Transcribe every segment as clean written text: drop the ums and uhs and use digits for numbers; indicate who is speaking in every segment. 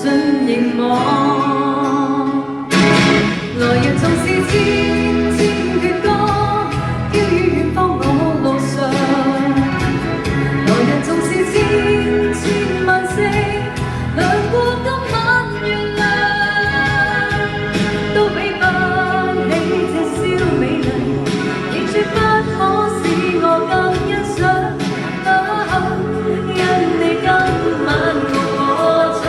Speaker 1: 進凝望。來日縱是千千闕歌，飄於遠方我路上。來日縱是千千萬星，亮過今晚月亮，都比不起這宵美麗，亦絕不可使我更欣賞。因你今晚共我唱。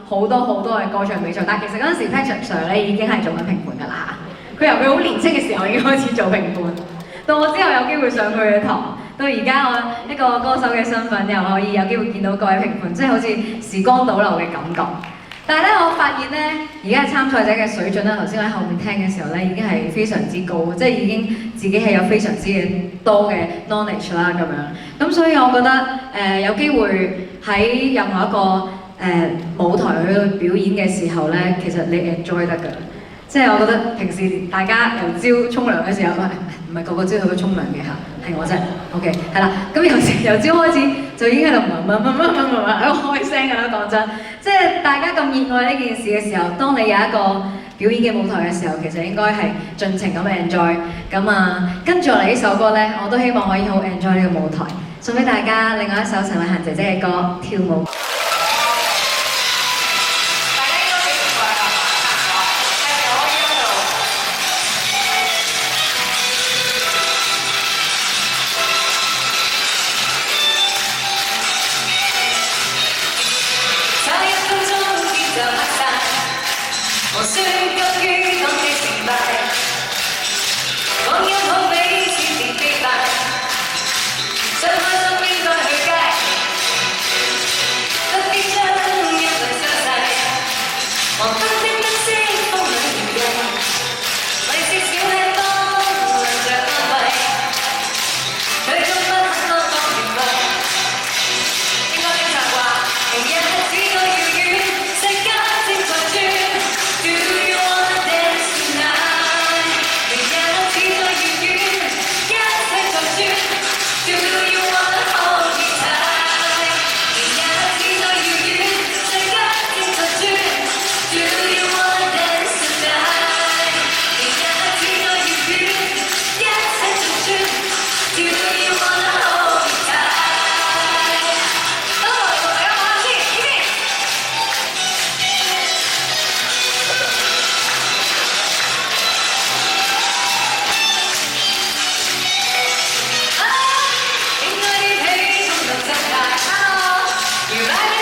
Speaker 2: 好多嘅歌唱比賽，但係其實嗰陣時 Patrick Sir 咧已經係做緊評判㗎啦。佢由佢好年青嘅時候已經開始做評判，到我之後有機會上佢嘅堂，到而家我一個歌手嘅身份又可以有機會見到各位評判，即係好似時光倒流嘅感覺。但係咧，我發現咧，而家參賽者嘅水準咧，頭先我喺後面聽嘅時候咧，已經係非常之高，即係已經自己係有非常之多嘅 knowledge 啦咁樣。咁所以我覺得有機會喺任何一個舞台去表演嘅時候咧，其實你 enjoy 得㗎。即係我覺得平時大家由朝沖涼嘅時候，唔係個個朝去都沖涼嘅嚇，係我啫。OK， 係啦。咁由朝開始就已經喺度喺度開聲㗎啦。講真，即係大家咁熱愛呢件事嘅時候，當你有一個表演嘅舞台嘅時候，其實應該係盡情咁 enjoy。咁啊，跟住落嚟呢首歌呢，我都希望可以好 enjoy 呢個舞台，送俾大家另外一首陳慧嫻姐姐嘅歌《跳舞》。
Speaker 1: 我需急於當你成敗，光陰好比千年飛快，想開心應該去街，不必將一輪相逝，黃昏的燈飾風裏搖曳，為少少輕幫亮着安慰，佢終不肯多當緣分，應該經常話明日只該遙遠，世間正在轉。Do you wanna dance tonight？ 明日只再遙遠，一切在轉。Do you wanna hold me tight？ 明日只再遙遠，世間正在轉。Do you wanna dance tonight？ 明日只再遙遠，一切在轉。Do you wanna hold me tight？ 好，我哋玩先，預備。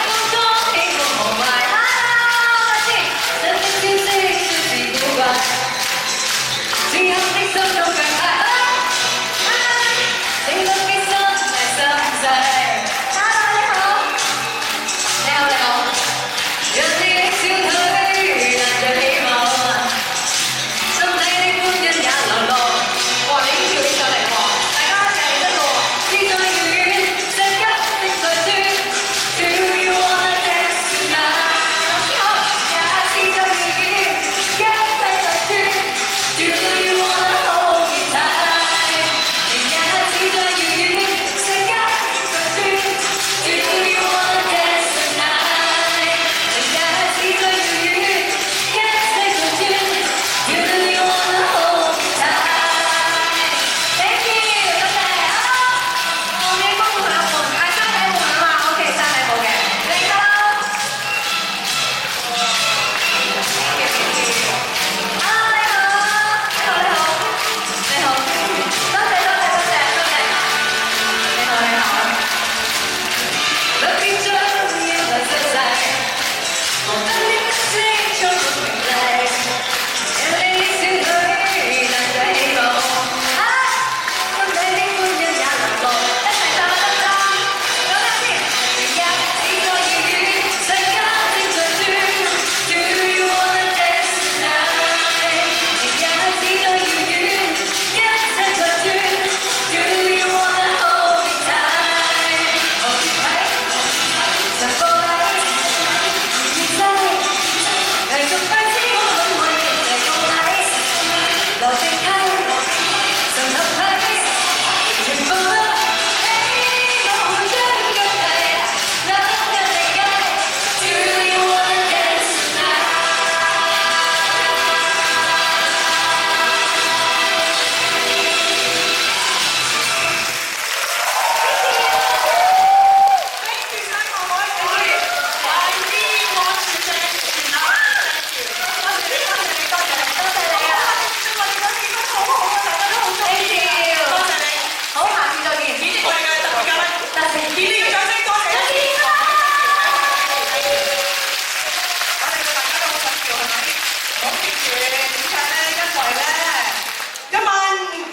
Speaker 3: 今晚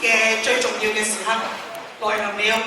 Speaker 3: 嘅最重要嘅時刻來臨了。